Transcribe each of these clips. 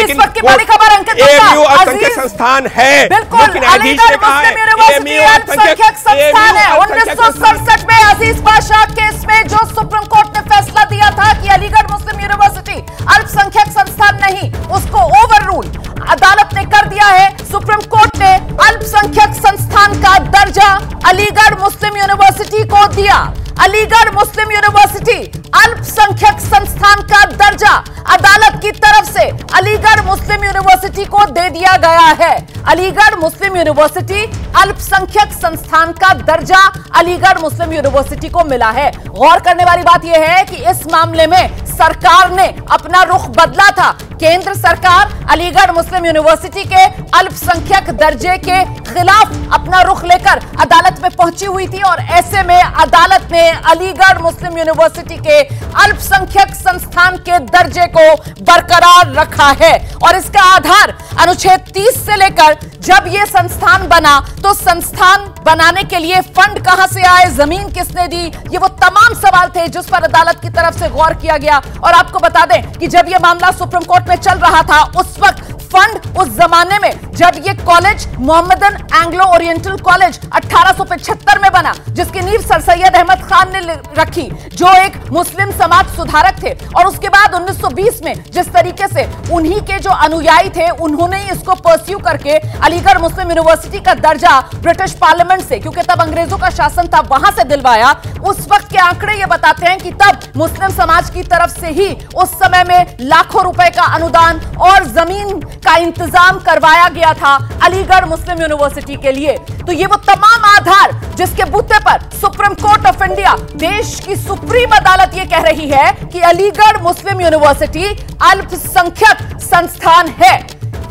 इस वक्त की बड़ी खबर अंकित एएमयू अल्पसंख्यक संस्थान है। बिल्कुल, अलीगढ़ मुस्लिम यूनिवर्सिटी अल्पसंख्यक संस्थान है। 1967 में अजीज बादशाह केस में जो सुप्रीम कोर्ट ने फैसला दिया था कि अलीगढ़ मुस्लिम यूनिवर्सिटी अल्पसंख्यक संस्थान नहीं, उसको ओवर रूल अदालत ने कर दिया है। सुप्रीम कोर्ट ने अल्पसंख्यक संस्थान का दर्जा अलीगढ़ मुस्लिम यूनिवर्सिटी को दिया। अलीगढ़ मुस्लिम यूनिवर्सिटी अल्पसंख्यक संस्थान का दर्जा अदालत की तरफ से अलीगढ़ मुस्लिम यूनिवर्सिटी को दे दिया गया है। अलीगढ़ मुस्लिम यूनिवर्सिटी अल्पसंख्यक संस्थान का दर्जा अलीगढ़ मुस्लिम यूनिवर्सिटी को मिला है। गौर करने वाली बात यह है कि इस मामले में सरकार ने अपना रुख बदला था। केंद्र सरकार अलीगढ़ मुस्लिम यूनिवर्सिटी के अल्पसंख्यक दर्जे के खिलाफ अपना रुख लेकर अदालत में पहुंची हुई थी और ऐसे में अदालत ने अलीगढ़ मुस्लिम यूनिवर्सिटी के अल्पसंख्यक संस्थान के दर्जे को बरकरार रखा है। और इसका आधार अनुच्छेद 30 से लेकर जब यह संस्थान बना तो संस्थान बनाने के लिए फंड कहां से आए, जमीन किसने दी, ये वो तमाम सवाल थे जिस पर अदालत की तरफ से गौर किया गया। और आपको बता दें कि जब यह मामला सुप्रीम कोर्ट में चल रहा था उस वक्त फंड उस जमाने में जब ये college Mohammedan Anglo oriental college 1875 में बना, जिसकी नींव सर सैयद अहमद खान ने रखी जो एक मुस्लिम समाज सुधारक थे। और उसके बाद 1920 में जिस तरीके से उन्हीं के जो अनुयायी थे उन्होंने इसको परस्यू करके अलीगढ़ मुस्लिम यूनिवर्सिटी का दर्जा ब्रिटिश पार्लियामेंट से, क्योंकि तब अंग्रेजों का शासन था, वहां से दिलवाया। उस वक्त के आंकड़े ये बताते हैं कि तब मुस्लिम समाज की तरफ से ही उस समय में लाखों रुपए का अनुदान और जमीन का इंतजाम करवाया गया था अलीगढ़ मुस्लिम यूनिवर्सिटी के लिए। तो ये वो तमाम आधार जिसके बूते पर सुप्रीम कोर्ट ऑफ इंडिया, देश की सुप्रीम अदालत ये कह रही है कि अलीगढ़ मुस्लिम यूनिवर्सिटी अल्पसंख्यक संस्थान है।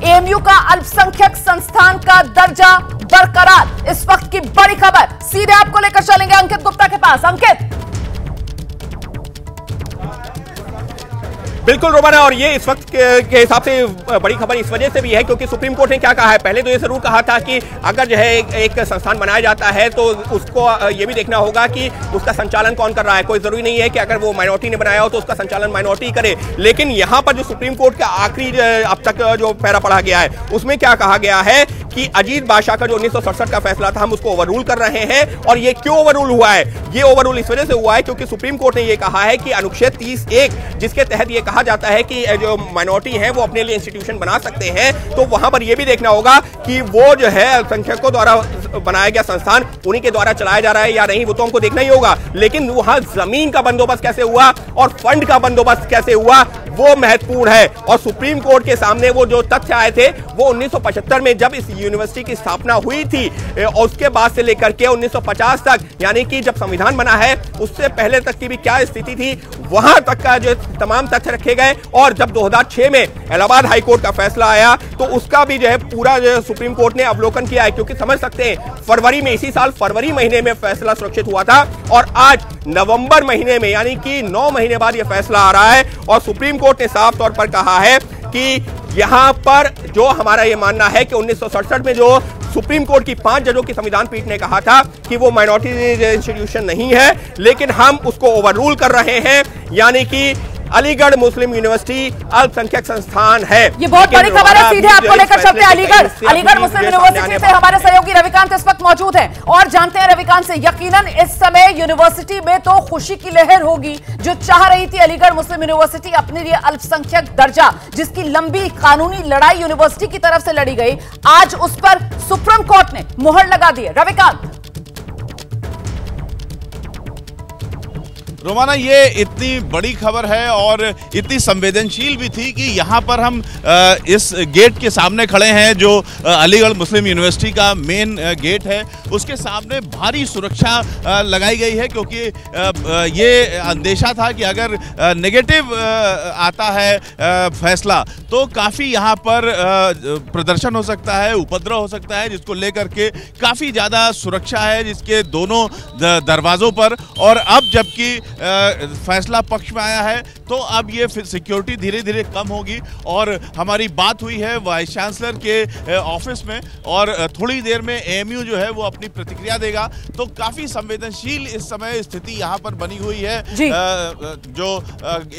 एएमयू का अल्पसंख्यक संस्थान का दर्जा बरकरार। इस वक्त की बड़ी खबर सीधे आपको लेकर चलेंगे अंकित गुप्ता के पास। अंकित। बिल्कुल रोमाना, और ये इस वक्त के हिसाब से बड़ी खबर इस वजह से भी है क्योंकि सुप्रीम कोर्ट ने क्या कहा है। पहले तो ये जरूर कहा था कि अगर जो है एक संस्थान बनाया जाता है तो उसको ये भी देखना होगा कि उसका संचालन कौन कर रहा है। कोई जरूरी नहीं है कि अगर वो माइनॉरिटी ने बनाया हो तो उसका संचालन माइनॉरिटी करे। लेकिन यहाँ पर जो सुप्रीम कोर्ट का आखिरी अब तक जो पैरा पढ़ा गया है उसमें क्या कहा गया है कि अजीज बादशाह का जो 1967 का फैसला था हम उसको ओवररूल कर रहे हैं। और ये क्यों ओवररूल हुआ है? ये ओवररूल इस वजह से हुआ है क्योंकि सुप्रीम कोर्ट ने ये कहा है कि अनुच्छेद 30(1) जिसके तहत ये कहा जाता है कि जो माइनॉरिटी है वो अपने लिए इंस्टीट्यूशन बना सकते हैं, तो वहां पर यह भी देखना होगा कि वो जो है अल्पसंख्यकों द्वारा बनाया गया संस्थान उन्हीं के द्वारा चलाया जा रहा है या नहीं, वो तो हमको देखना ही होगा। लेकिन वहां जमीन का बंदोबस्त कैसे हुआ और फंड का बंदोबस्त कैसे हुआ वो महत्वपूर्ण है। और सुप्रीम कोर्ट के सामने वो जो तथ्य आए थे वो 1975 में जब इस यूनिवर्सिटी की स्थापना हुई थी और उसके बाद से लेकर के 1950 तक, यानी कि जब संविधान बना है उससे पहले तक की भी क्या स्थिति थी, वहां तक का जो तमाम तथ्य रखे गए। और जब 2006 में इलाहाबाद हाईकोर्ट का फैसला आया तो उसका भी जो है पूरा जो है सुप्रीम कोर्ट ने अवलोकन किया है, क्योंकि समझ सकते हैं फरवरी में, इसी साल फरवरी महीने में फैसला सुरक्षित हुआ था और आज नवंबर महीने में यानी कि 9 महीने बाद यह फैसला आ रहा है। और सुप्रीम कोर्ट ने साफ तौर पर कहा है कि यहां पर जो हमारा यह मानना है कि 1967 में जो सुप्रीम कोर्ट की 5 जजों की संविधान पीठ ने कहा था कि वो माइनॉरिटी इंस्टीट्यूशन नहीं है, लेकिन हम उसको ओवररूल कर रहे हैं, यानी कि अलीगढ़ मुस्लिम यूनिवर्सिटी अल्पसंख्यक संस्थान है। ये बहुत बड़ी खबर है, सीधे आपको लेकर चलते हैं अलीगढ़ मुस्लिम यूनिवर्सिटी से हमारे सहयोगी रविकांत इस वक्त मौजूद हैं और जानते हैं रविकांत से। यकीनन इस समय यूनिवर्सिटी में तो खुशी की लहर होगी, जो चाह रही थी अलीगढ़ मुस्लिम यूनिवर्सिटी अपने लिए अल्पसंख्यक दर्जा, जिसकी लंबी कानूनी लड़ाई यूनिवर्सिटी की तरफ से लड़ी गई, आज उस पर सुप्रीम कोर्ट ने मुहर लगा दी है। रविकांत। रोमाना, ये इतनी बड़ी खबर है और इतनी संवेदनशील भी थी कि यहाँ पर हम इस गेट के सामने खड़े हैं जो अलीगढ़ मुस्लिम यूनिवर्सिटी का मेन गेट है, उसके सामने भारी सुरक्षा लगाई गई है क्योंकि ये अंदेशा था कि अगर नेगेटिव आता है फैसला तो काफ़ी यहाँ पर प्रदर्शन हो सकता है, उपद्रव हो सकता है, जिसको लेकर के काफ़ी ज़्यादा सुरक्षा है जिसके दोनों दरवाज़ों पर। और अब जबकि फैसला पक्ष में आया है तो अब ये सिक्योरिटी धीरे धीरे कम होगी। और हमारी बात हुई है वाइस चांसलर के ऑफिस में और थोड़ी देर में एएमयू जो है वो अपनी प्रतिक्रिया देगा। तो काफी संवेदनशील इस समय स्थिति यहाँ पर बनी हुई है जो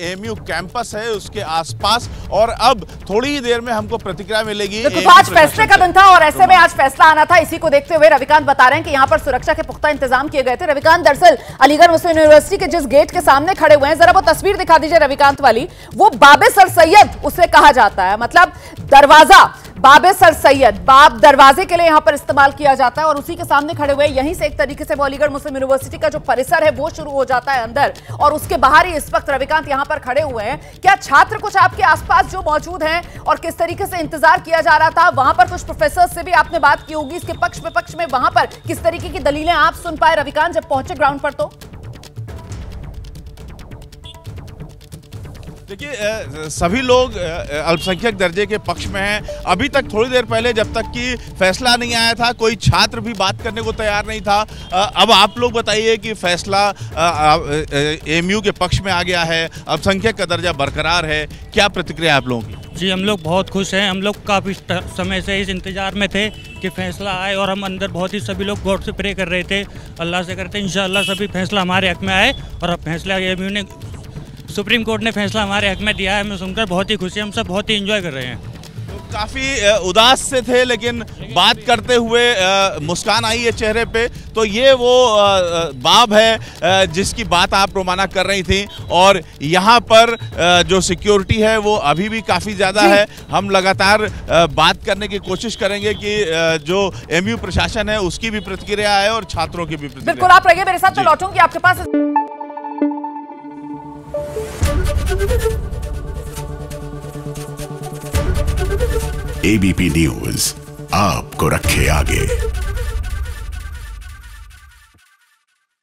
एएमयू कैंपस है उसके आसपास, और अब थोड़ी ही देर में हमको प्रतिक्रिया मिलेगी। तो आज फैसले का दिन था और ऐसे में आज फैसला आना था। इसी को देखते हुए रविकांत बता रहे हैं कि यहाँ पर सुरक्षा के पुख्ता इंतजाम किए गए थे। रविकांत, दरअसल अलीगढ़ मुस्लिम यूनिवर्सिटी के जिस गेट के सामने खड़े हुए हैं, जरा वो तस्वीर दिखा दीजिए रविकांत वाली, वो बाबे सर सैयद उसे कहा जाता है, मतलब दरवाजा बाबे सर सैयद, बाब दरवाजे के लिए यहां पर इस्तेमाल किया जाता है और उसी के सामने खड़े हुए यहीं से एक तरीके से वो अलीगढ़ मुस्लिम यूनिवर्सिटी का जो परिसर है वो शुरू हो जाता है अंदर, और उसके बाहर ही इस वक्त रविकांत यहां पर खड़े हुए हैं। क्या छात्र कुछ आपके आसपास जो मौजूद हैं और किस तरीके से इंतजार किया जा रहा था, वहां पर कुछ प्रोफेसर से भी आपने बात की होगी, इसके पक्ष विपक्ष में वहां पर किस तरीके की दलीलें आप सुन पाए रविकांत जब पहुंचे ग्राउंड पर? तो देखिए सभी लोग अल्पसंख्यक दर्जे के पक्ष में हैं। अभी तक थोड़ी देर पहले जब तक कि फैसला नहीं आया था कोई छात्र भी बात करने को तैयार नहीं था। अब आप लोग बताइए कि फैसला एएमयू के पक्ष में आ गया है, अल्पसंख्यक का दर्जा बरकरार है, क्या प्रतिक्रिया आप लोगों की? जी हम लोग बहुत खुश हैं। हम लोग काफ़ी समय से इस इंतज़ार में थे कि फैसला आए और हम अंदर बहुत ही सभी लोग गॉड से प्रे कर रहे थे, अल्लाह से करते इंशाअल्लाह सभी फैसला हमारे हक में आए। और अब फैसला एएमयू ने, सुप्रीम कोर्ट ने फैसला हमारे हक में दिया है, हमें सुनकर बहुत ही खुशी, हम सब बहुत ही एंजॉय कर रहे हैं। तो काफ़ी उदास से थे लेकिन बात करते हुए मुस्कान आई है चेहरे पे। तो ये वो बाब है जिसकी बात आप रोमाना कर रही थी, और यहाँ पर जो सिक्योरिटी है वो अभी भी काफ़ी ज़्यादा है। हम लगातार बात करने की कोशिश करेंगे कि जो एएमयू प्रशासन है उसकी भी प्रतिक्रिया है और छात्रों की भी प्रतिक्रिया। बिल्कुल, आप रहिए मेरे साथ, मैं लौटूंगी आपके पास। एबीपी न्यूज आपको रखे आगे।